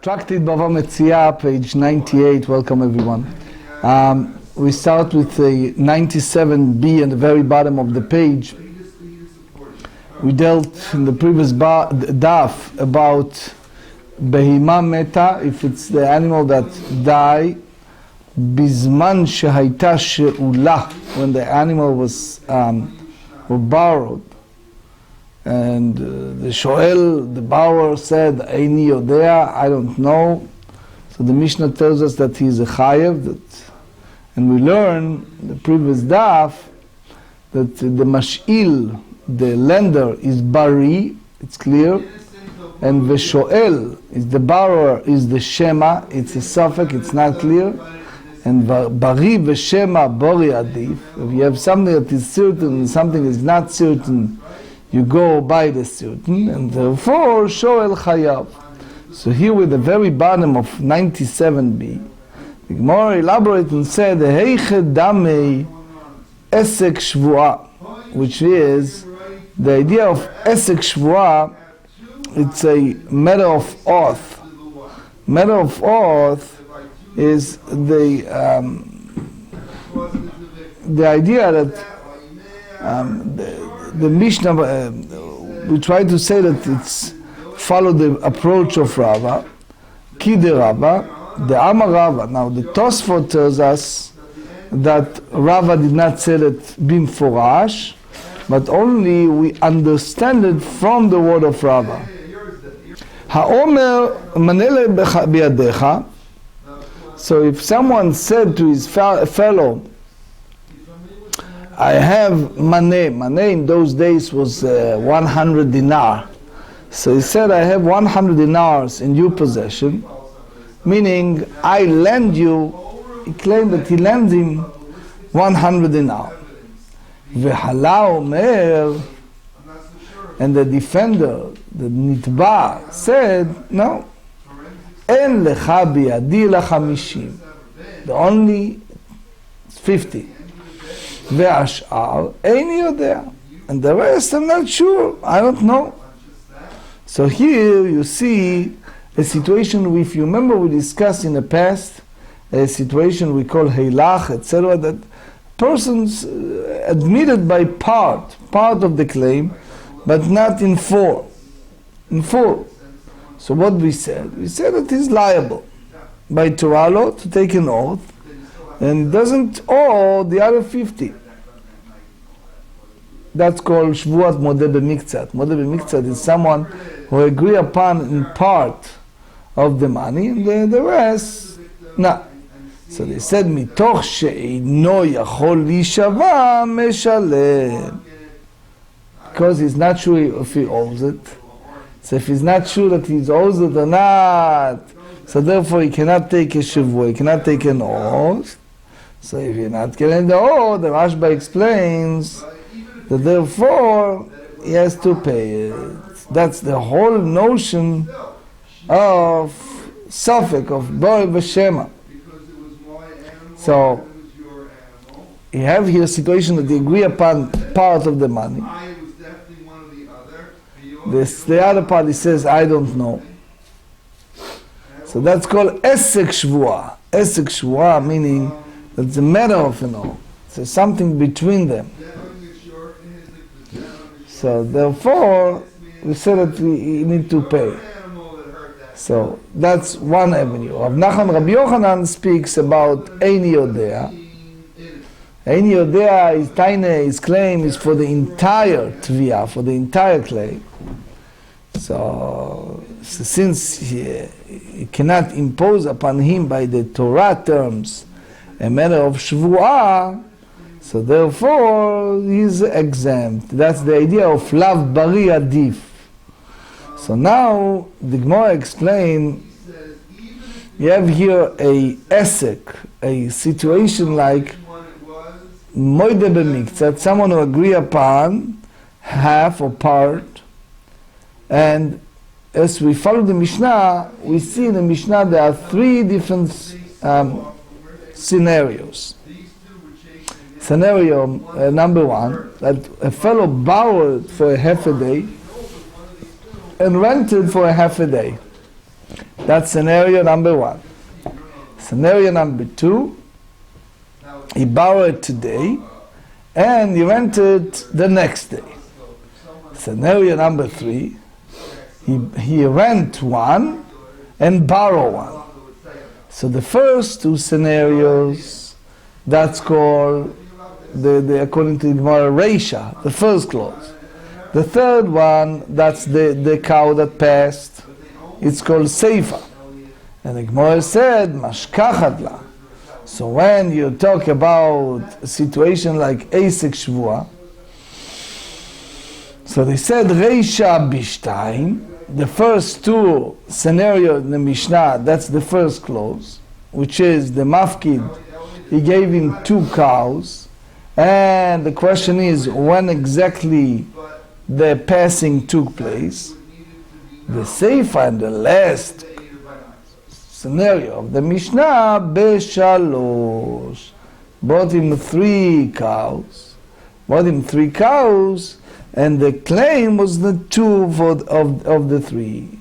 Tractate Bava Metzia, page 98. Welcome everyone. We start with the 97b at the very bottom of the page. We dealt in the previous daf about behima meta, if it's the animal that die bizman shehaita she'ula, when the animal was borrowed. And the shoel, the borrower, said, Eini yodea, I don't know. So the Mishnah tells us that he is a chayev, and we learn in the previous daf that the mash'il, the lender, is bari, it's clear, and the shoel, is the borrower, is the shema, it's a suffix, it's not clear, and bari v'shema bori adif. If you have something that is certain and something is not certain, you go by the certain, and therefore shoel chayav. So here with the very bottom of 97b, the Gemarrah elaborates and said, Heiche damei esek shvua, which is the idea of esek shvua. It's a matter of oath. Matter of oath is the idea that the Mishnah, we try to say that it's follow the approach of Rava, Ki de Rava, the Amar Rava. Now the Tosfot tells us that Rava did not say that bimforash, but only we understand it from the word of Rava. Ha'omer manele biyadecha. So if someone said to his fellow, I have money. Money in those days was 100 dinar. So he said, I have 100 dinars in your possession, meaning I lend you. He claimed that he lends him 100 dinar. V'hala omer, and the defender, the nitba, said, no. En lecha biyadi la-50. The only 50. Ve'ash'ar, eini yodea. And the rest, I'm not sure. I don't know. So here you see a situation, if you remember we discussed in the past, a situation we call heilach, etc., that persons admitted by part of the claim, but not in full. So what we said? We said that he's liable by Torah to take an oath, and doesn't owe the other 50. That's called shvuat modeh b'miktzat. Modeh b'miktzat is someone who agree upon in part of the money, and the rest, no. So they said, mitoch she'eino yachol lishava meshalem. Because he's not sure if he owes it. So if he's not sure that he owes it or not, so therefore he cannot take a shavua, he cannot take an oath. So if you're not getting the oath, the Rashba explains that therefore he has to pay it. That's the whole notion of suffix, of bor v'shema. So you have here a situation that they agree upon part of the money. The other party says, I don't know. So that's called esek shvua. Esek shvua meaning that's a matter of an oath. So something between them. So therefore, we say that we need to pay. So that's one avenue. Rav Nachman Rabbi Yochanan speaks about Eini yodea. Eini yodea is taine, his claim is for the entire tvia, for the entire claim. So since he cannot impose upon him by the Torah terms a matter of shvuah, so therefore he's exempt. That's the idea of lav bari adif. So now the Gemara explains, you have here a esek, a situation like moide b'miktzat, someone who agree upon half or part. And as we follow the Mishnah, we see in the Mishnah there are three different scenarios. Scenario number one, that a fellow borrowed for a half a day and rented for a half a day. That's scenario number 1. Scenario number 2, he borrowed today and he rented the next day. Scenario number 3, he rent one and borrow one. So the first 2 scenarios, that's called according to Gemarrah Reisha, the first clause. The third one, that's the cow that passed. It's called Seifa. And the Gemarrah said, Mashkachat la. So when you talk about a situation like Eisek Shvua, so they said Reisha Bishtaim, the first 2 scenarios in the Mishnah, that's the first clause, which is the Mafkid, he gave him 2 cows, and the question is when exactly the passing took place. The Seifa and the last scenario of the Mishnah, Beshalosh, bought him 3 cows, and the claim was the 2 of the 3.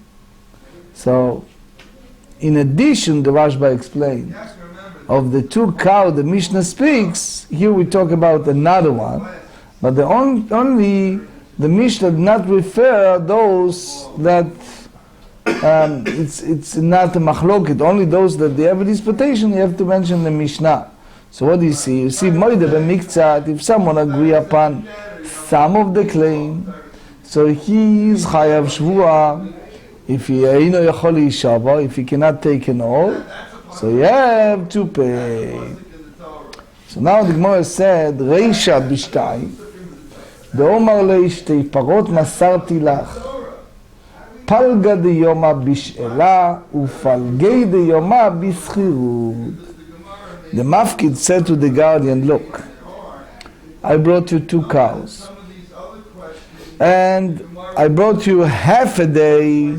So, in addition, the Rashba explained, of the 2 cows the Mishnah speaks, here we talk about another one, but only the Mishnah did not refer those that it's not a machloket, only those that they have a disputation, you have to mention the Mishnah. So what do you see? You see, Moide b'miktzat, if someone agree upon some of the claim, so he is chayav shvua. If he eino yachol yishava, if he cannot take an oath, so you have to pay. So now the Gemara said, Reisha b'shtayim, ואומר לי שתי פרות מסרתי לך, פלגה דיומא בשאלה ופלגי דיומא בשכירות. The Mafkid said to the guardian, look, I brought you 2 cows and I brought you half a day.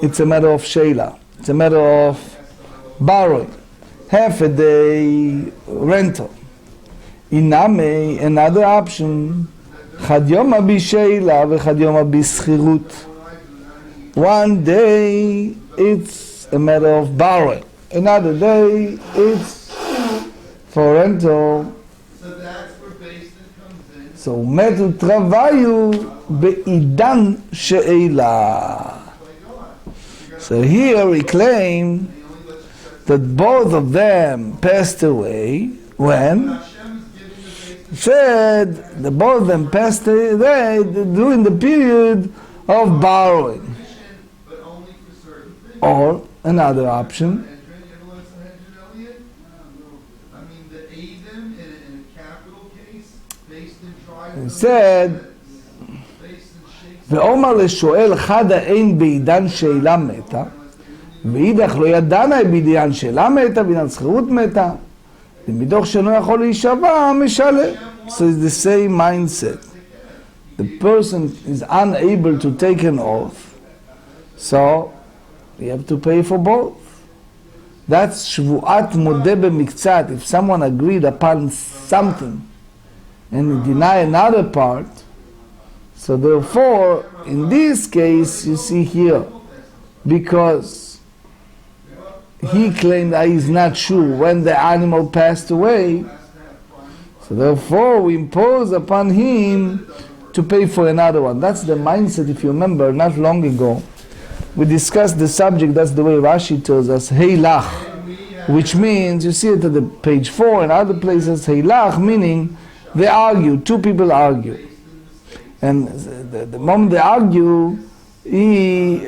It's a matter of sheila, it's a matter of borrowing, half a day rental. Iname, another option, chad yoma b'sheila v'chad yoma b'schilut. One day it's a matter of borrowing, another day it's for rental. So metu travayu be'idan she'ela. So here we claim that both of them passed away when? Said that both of them passed away during the period of borrowing. Or another option, he said, ואומר לשואל חד האין בעידן שאלה מתה, ואידך לא ידענה בעידן שאלה מתה, בעידן שכירות מתה, ומתוך שאינו יכול להישבע, משלם. So it's the same mindset. The person is unable to take an oath, so you have to pay for both. That's shvuat modeh b'miktzat. If someone agreed upon something and deny another part, so therefore, in this case, you see here, because he claimed that he's not sure when the animal passed away, so therefore we impose upon him to pay for another one. That's the mindset, if you remember, not long ago. We discussed the subject, that's the way Rashi tells us, heilach, which means, you see it at the page 4 and other places, heilach, meaning they argue, 2 people argue. And the moment they argue, he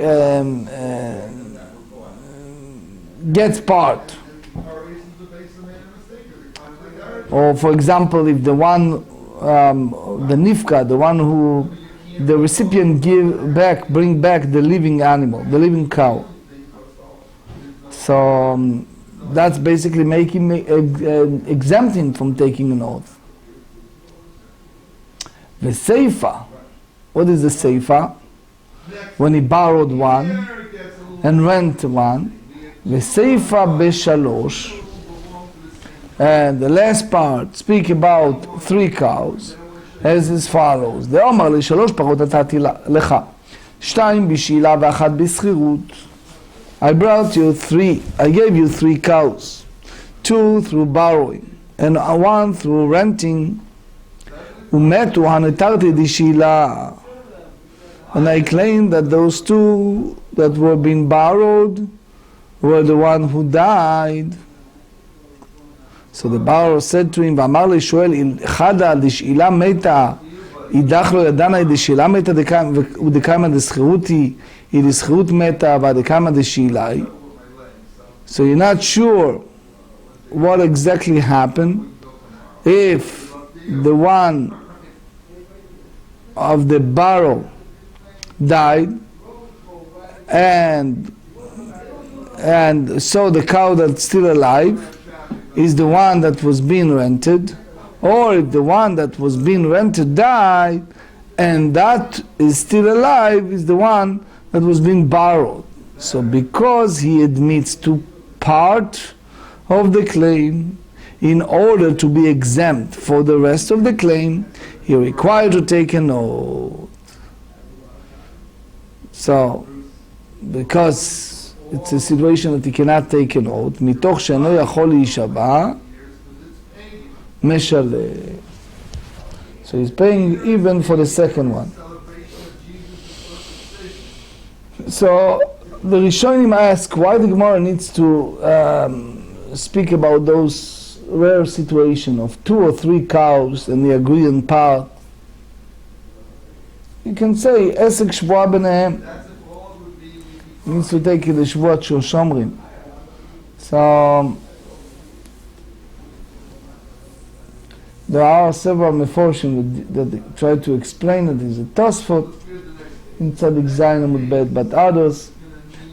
gets part. Or for example, if the one, the nifka, the one who the recipient bring back the living animal, the living cow. So that's basically exempt him from taking an oath. The seifa, what is the seifa? When he borrowed one and rent one, the seifa beshalosh, and the last part speak about 3 cows as follows. The Omar li 3 parot atati lecha, 2 בשאילה ו1 בשכירות. I brought you three, I gave you 3 cows, 2 through borrowing, and 1 through renting. ומתו הנתרתי דשאילה. And I claim that those 2 that were being borrowed were the one who died. So the borrower said to him, ואמר לשואל, חדה דשאילה מתה, ידח לו ידנה דשאילה מתה ודקיימא דשכירות היא דשכירות מתה ודקיימא דשאילה היא. So you're not sure what exactly happened. If the one of the borrower died, and so the cow that's still alive is the one that was being rented, or if the one that was being rented died and that is still alive is the one that was being borrowed. So because he admits to part of the claim, in order to be exempt for the rest of the claim, he required to take an oath. So, because it's a situation that he cannot take an oath, מתוך שאינו יכול להישבע, משלם. So he's paying even for the second one. So the Rishonim ask why the Gemara needs to speak about those rare situation of 2 or 3 cows and they agree on part. You can say, עסק שבועה ביניהם. Means to take the שבועת של שומרים. So there are several meforshim that try to explain it. There's a Tosfot in Tzadik Zayin Amud Bet, but others.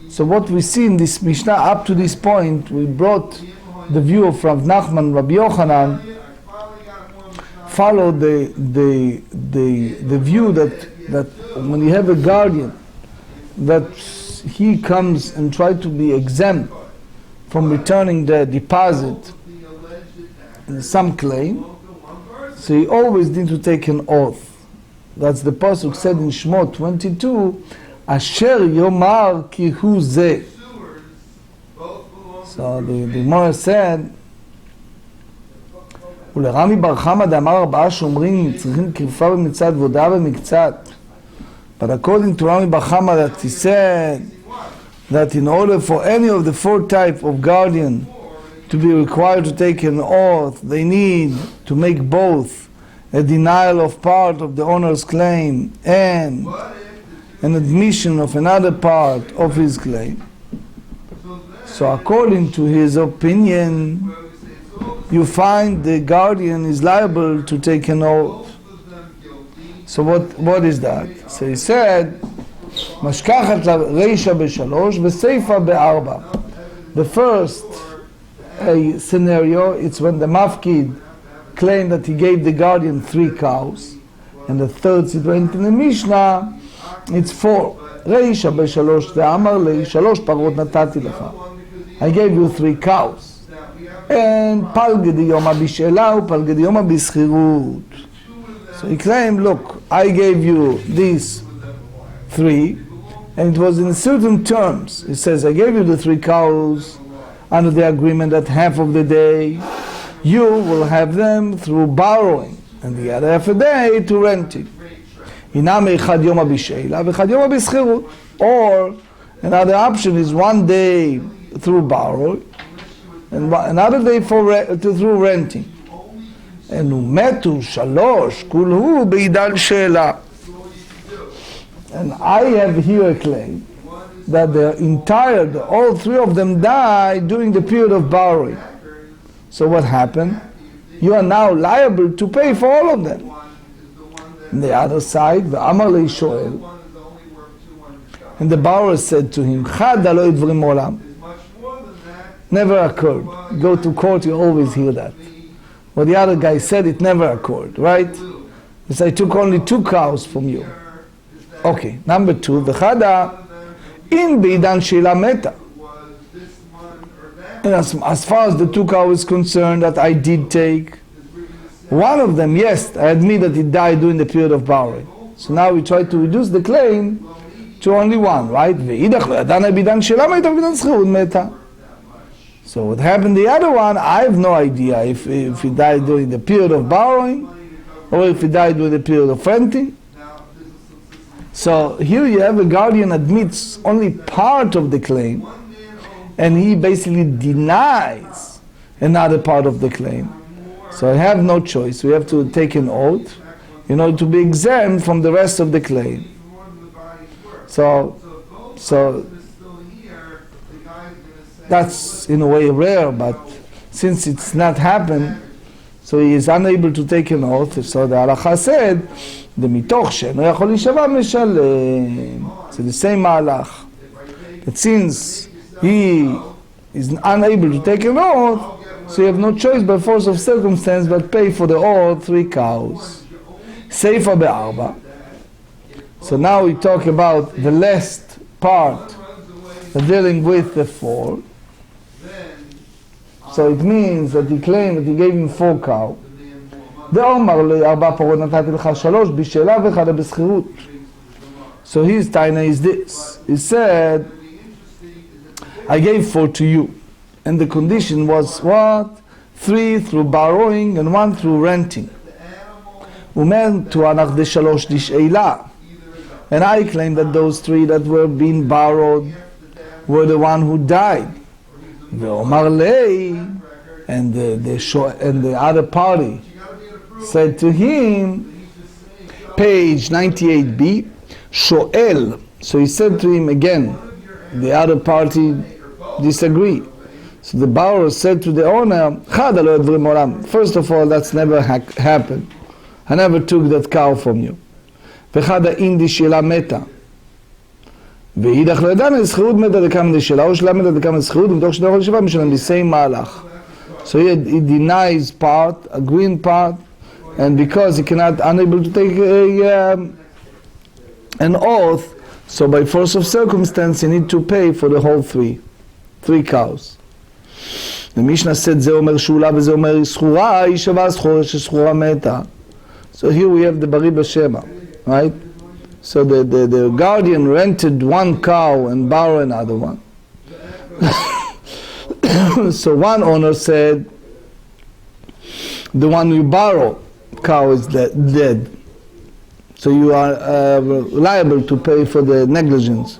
So what we see in this Mishnah up to this point, we brought the view of Rav Nachman, Rabbi Yochanan, follow the view that when you have a guardian, that he comes and try to be exempt from returning the deposit in some claim, so he always needs to take an oath. That's the pasuk said in Shmot 22, Asher Yomar ki hu zeh. So the Gemara said, ולרמי בר חמא דאמר 4 שומרים צריכים קרפה במצד ועודה במקצת. But according to Rami bar Chama, that he said that in order for any of the 4 type of guardian to be required to take an oath, they need to make both a denial of part of the owner's claim and an admission of another part of his claim. So according to his opinion, you find the guardian is liable to take an oath. So what is that? So he said, משכחת רישא ב3 וסיפא ב4. The first scenario, it's when the mafkid claimed that he gave the guardian 3 cows, and the third situation in the Mishnah, it's 4. רישא ב3 ואמר לי 3 פרות נתתי לך. I gave you 3 cows. And פלגי דיומא בשאלה ופלגי דיומא בשכירות. So he claimed, look, I gave you these 3, and it was in certain terms. He says, I gave you the 3 cows under the agreement that half of the day you will have them through borrowing, and the other half a day to renting. Or another option is 1 day through borrowing, and another day through renting. And ומתו 3 כולהו בעידן שאלה. And I have here a claim that all 3 of them died during the period of borrowing. So what happened? You are now liable to pay for all of them. On the other side, ואמר לי שואל, and the borrower said to him, חדה לא ידברים מעולם. Never occurred. Go to court, you always hear that. What the other guy said, it never occurred, right? Because I took only 2 cows from you. Okay, number 2, וחדה, in בעידן שאלה מתה. And as far as the 2 cows is concerned that I did take, one of them, yes, I admit that it died during the period of borrowing. So now we try to reduce the claim to only one, right? ואידך לא ידענה בידן שלה מה הייתה בידן שכירות מתה. So what happened the other one, I have no idea if he died during the period of borrowing or if he died during the period of renting. So here you have a guardian admits only part of the claim and he basically denies another part of the claim. So I have no choice. We have to take an oath in order to be exempt from the rest of the claim. So that's in a way rare, but since it's not happened, so he is unable to take an oath. So the halacha said, the mitoch she'eno yachol להישבע משלם. So the same halach, that since he is unable to take an oath, so you have no choice by force of circumstance but pay for the oath 3 cows. Seifa be'arba. So now we talk about the last part, dealing with the 4. So it means that he claimed that he gave him 4 cows. דאמר לי 4 פרות נתתי לך 3 בשאלה ו1 בשכירות. So his taina is this. He said, I gave 4 to you. And the condition was what? 3 through borrowing and 1 through renting. ומן תואנך ד3 דשאלה. And I claim that those 3 that were being borrowed were the one who died. ואומר לי, and the other party said to him, page 98b, shoel. So he said to him again, the other party disagreed. So the borrower said to the owner, first of all, that's never happened. I never took that cow from you. ואחד האינדי שלה מתה. ואידך לא ידענו, שכירות מתה דקם דשלה, או שלה מתה דקם דשכירות, ומתוך שני יכול לשבה משלם בסיים מהלך. So he denies part, agreeing part, and because he cannot, unable to take an oath, so by force of circumstance he need to pay for the whole 3 cows. The Mishnah said, זה אומר שאולה וזה אומר סחורה, היא שווה סחורה שסחורה מתה. So here we have the Bari B'Shema, right? So the guardian rented 1 cow and borrowed another one. So one owner said, the one you borrow cow is dead. So you are liable to pay for the negligence.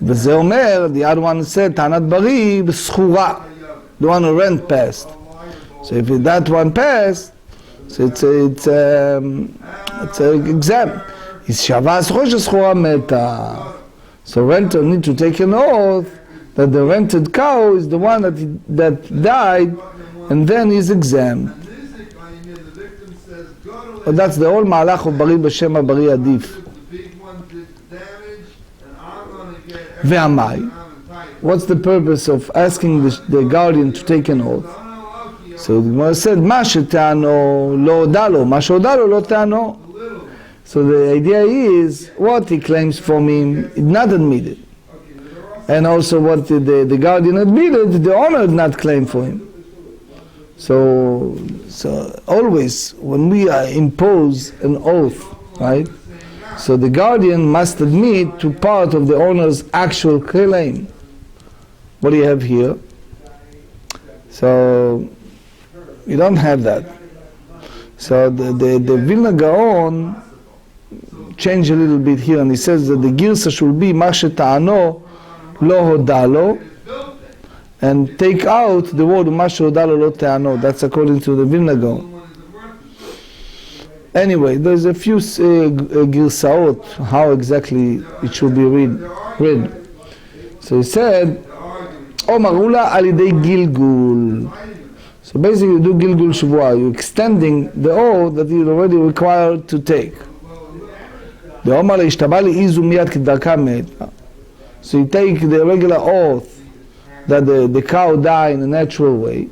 וזה אומר, the other one said, טענת ברי בסחורה. The one who rent passed. So if that one passed, so it's exempt. It's שווה סחורה שסחורה מתה. So renter need to take an oath that the rented cow is the one that died, and then he's exempt. But that's the whole מהלך of ברי בשם הברי עדיף. והמאי. What's the purpose of asking the guardian to take an oath? So the Gemara said, מה שטענו לא הודע לו, מה שהודע לו לא טענו. So the idea is, what he claims from him is not admitted. And also what the guardian admitted, the owner did not claim for him. So always, when we impose an oath, right? So the guardian must admit to part of the owner's actual claim. What do you have here? So you don't have that. So the Vilna Gaon changed a little bit here, and he says that the girsa should be מה שטענו לא הודע לו, and take out the word מה שהודע לו לא טענו. That's according to the Vilna Gaon. Anyway, there's a few girsaot how exactly it should be read. So he said, אמרו לה על ידי גלגול. So basically you do gilgul shvuah, you're extending the oath that you're already required to take. דאמר לה השתבע לי איזו מיד כדרכה מתה. So you take the regular oath that the cow died in a natural way.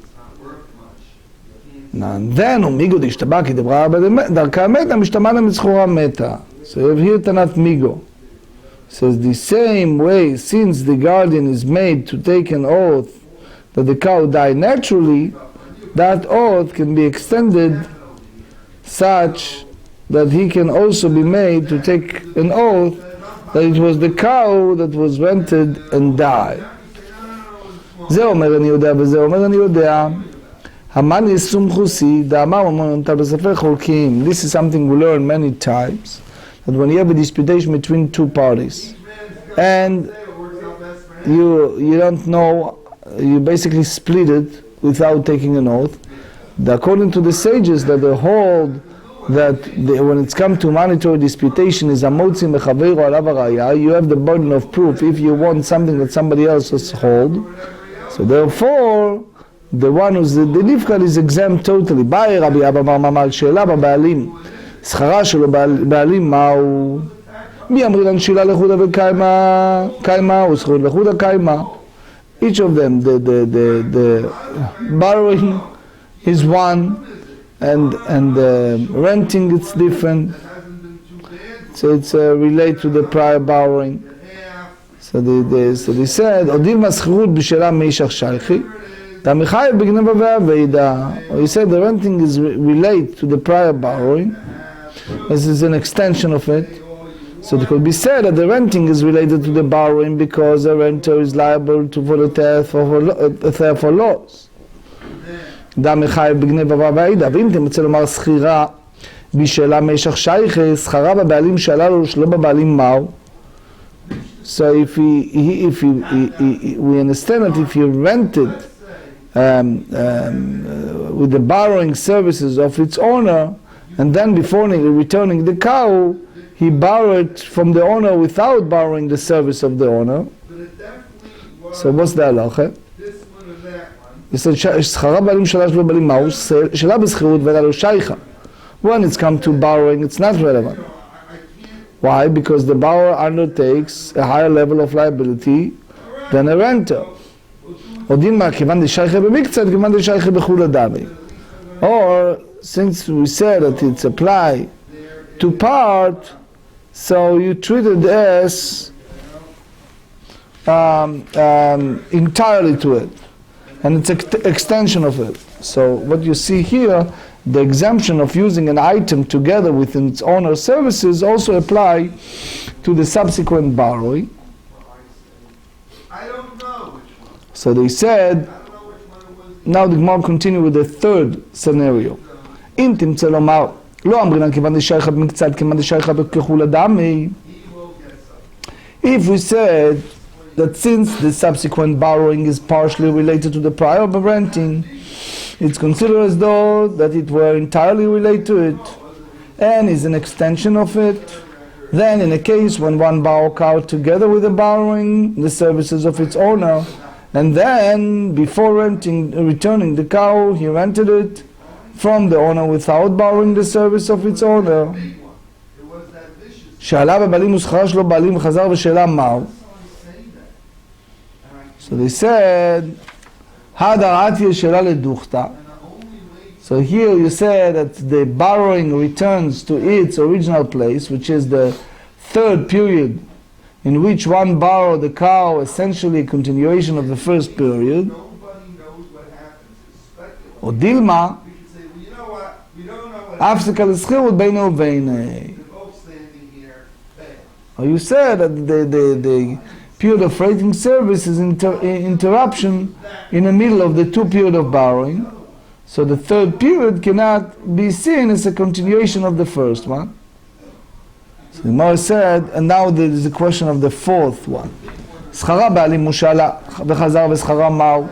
And then umigo דשתבע כדברה דרכה מתה, משתמע לה מסחורה מתה. So you have here tanat migo. So the same way, since the guardian is made to take an oath that the cow died naturally, that oath can be extended such that he can also be made to take an oath that it was the cow that was rented and died. זה אומר אני יודע וזה אומר אני יודע. המן יישום חוסי, דאמר אומרת בספר חולקים. This is something we learn many times, that when you have a disputation between two parties, and you don't know, you basically split it without taking an oath. According to the sages, that they hold that when it's come to monetary disputation, is amotzi mechaveiro alav haraya, you have the burden of proof if you want something that somebody else has hold. So therefore, the one who's the nifkal is exempt totally. באי רבי אבא אמר ממל, שאלה בבעלים, שכרה שלו בעלים מהו? מי אמרי לן שאלה לחודה וקיימה, או זכות לחודה קיימה? Each of them, the borrowing is one, and renting it's different. So it's related to the prior borrowing. So they said, Odil maschurut b'shela meishach shaychi, Tamechai b'gneva ve'aveda. Or he said the renting is related to the prior borrowing. This is an extension of it. So it could be said that the renting is related to the borrowing because the renter is liable for the theft or loss. Tamechai b'gneva ve'aveda. ואם תמצא לומר שכירה בשאלה meishach shaychi, שכרה בבעלים שעלה לו שלא בבעלים מהו. So if we understand that if you rented with the borrowing services of its owner, and then before returning the cow, he borrowed from the owner without borrowing the service of the owner. So what's the halacha? He said, "Schara balim shalash lo balim ma'u shela b'schirut ve'la lo shaycha." When it's come to borrowing, it's not relevant. Why? Because the borrower undertakes a higher level of liability than a renter. Or since we said that it's applied to part, so you treat it as entirely to it, and it's an extension of it. So what you see here, the exemption of using an item together with its owner's services also apply to the subsequent borrowing. So they said, now the Gemarrah continue with the third scenario. אם תמצא לומר, לא אמרינן כיוון דשייכא במקצת כיוון דשייכא בכחול דמי. If we said that since the subsequent borrowing is partially related to the prior renting, it's considered as though that it were entirely related to it and is an extension of it. Then in a case when one borrowed cow together with the borrowing the services of its owner, and then before returning the cow, he rented it from the owner without borrowing the service of its owner. שאלה בבעלים ושכרה שלו בעלים וחזר ושאלה מהו. So they said, Hadarati she'ela leduchta. So here you say that the borrowing returns to its original place, which is the third period in which one borrowed the cow, essentially a continuation of the first period. Or Dilma, Afsika l'schirut beinu v'beinei. Or you said that the period of renting service is interruption in the middle of the two periods of borrowing. So the third period cannot be seen as a continuation of the first one. So the Gemara said, and now there is a question of the fourth one. Schara ba'alim mushala v'chazar v'schara ma'u.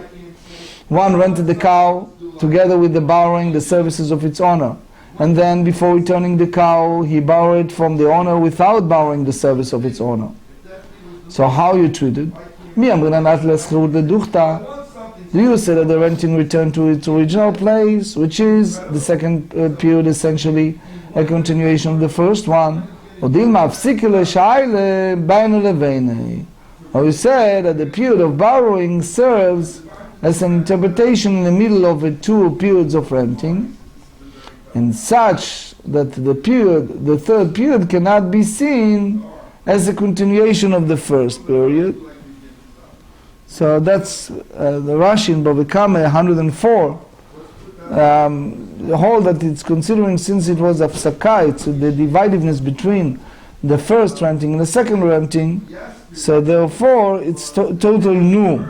One rented the cow together with the borrowing the services of its owner. And then before returning the cow, he borrowed from the owner without borrowing the service of its owner. So how you treat it? You say that the renting returned to its original place, which is the second period, essentially a continuation of the first one. Or you say that the period of borrowing serves as an interpretation in the middle of the two periods of renting, and such that the third period cannot be seen as a continuation of the first period. So that's the Rashi in Bava Kamma 104. The whole that it's considering, since it was afsaka, it's the divisiveness between the first renting and the second renting, so therefore it's total new.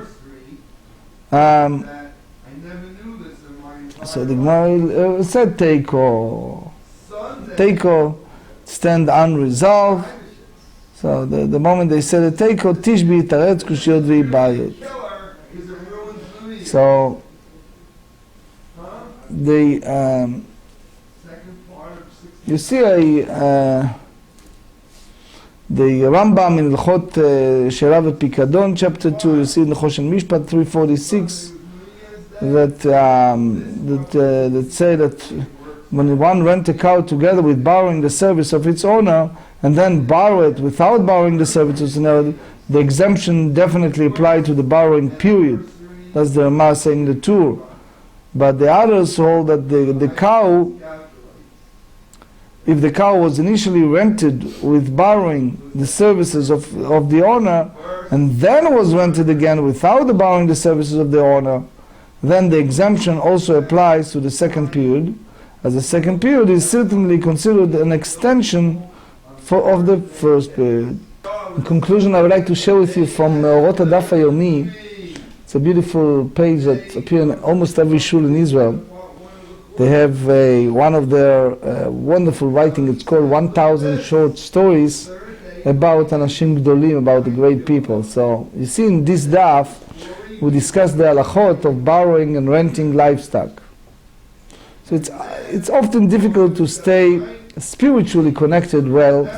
So the Gemarrah said Teiko, stand unresolved. So the moment they said a Teiko, Tishbi, Taretz, Kushiyot, V'Bayot. So you see the Rambam in L'chot She'era V'Pikadon, chapter 2, you see in the Choshen Mishpat 346, that say that when one rent a cow together with borrowing the service of its owner, and then borrow it without borrowing the service of its owner, the exemption definitely applied to the borrowing period. That's the Ramah saying the Tur. But the others hold that the cow, if the cow was initially rented with borrowing the services of the owner, and then was rented again without the borrowing the services of the owner, then the exemption also applies to the second period, as the second period is certainly considered an extension of the first period. In conclusion, I would like to share with you from Talmud Daf Yomi. It's a beautiful page that appears in almost every shul in Israel. They have one of their wonderful writing. It's called 1,000 Short Stories about Anashim Gdolim, about the great people. So you see in this daf, we discuss the halachot of borrowing and renting livestock. So it's often difficult to stay spiritually connected while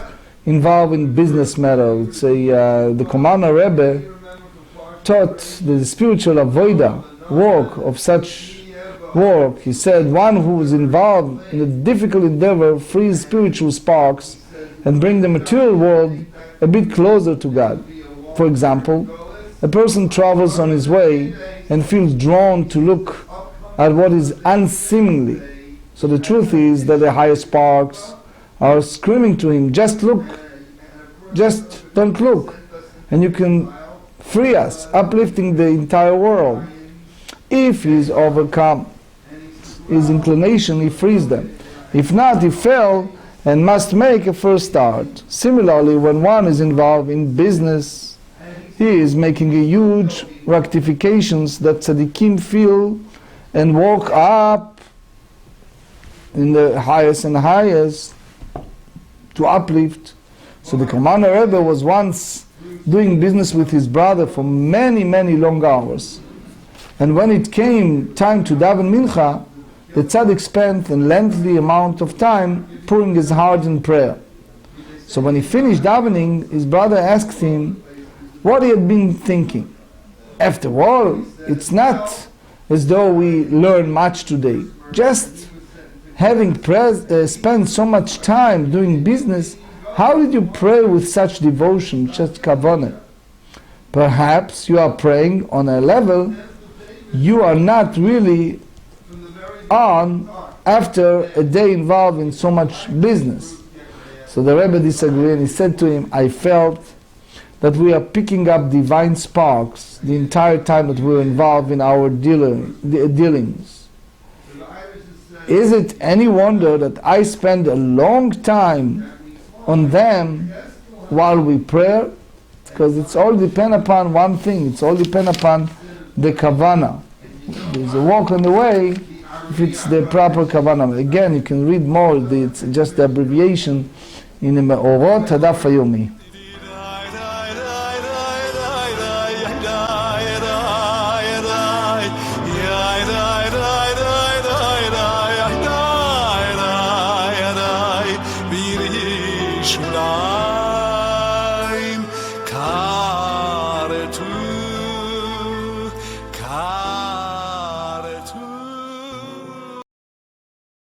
involved in business matters. The Gemarrah Rebbe taught the spiritual avoida work of such work. He said one who is involved in a difficult endeavor frees spiritual sparks and bring the material world a bit closer to God. For example, a person travels on his way and feels drawn to look at what is unseemly. So the truth is that the higher sparks are screaming to him, just look, just don't look. And you can free us, uplifting the entire world. If he is overcome his inclination, he frees them. If not, he fell and must make a first start. Similarly, when one is involved in business, he is making a huge rectifications that tzaddikim feel and walk up in the highest and highest to uplift. So the Gemarrah Rebbe was once doing business with his brother for many, many long hours. And when it came time to daven mincha, the tzaddik spent a lengthy amount of time pouring his heart in prayer. So when he finished davening, his brother asked him what he had been thinking. After all, it's not as though we learn much today. Just having spent so much time doing business, how did you pray with such devotion, such kavanah? Perhaps you are praying on a level you are not really on after a day involved in so much business. So the Rebbe disagreed and he said to him, I felt that we are picking up divine sparks the entire time that we're involved in our dealings. Is it any wonder that I spend a long time on them while we pray? Because it's all depend upon one thing. It's all depend upon the kavanah. There's a walk on the way if it's the proper kavanah. Again, you can read more. It's just the abbreviation in the Me'orot Daf Yomi.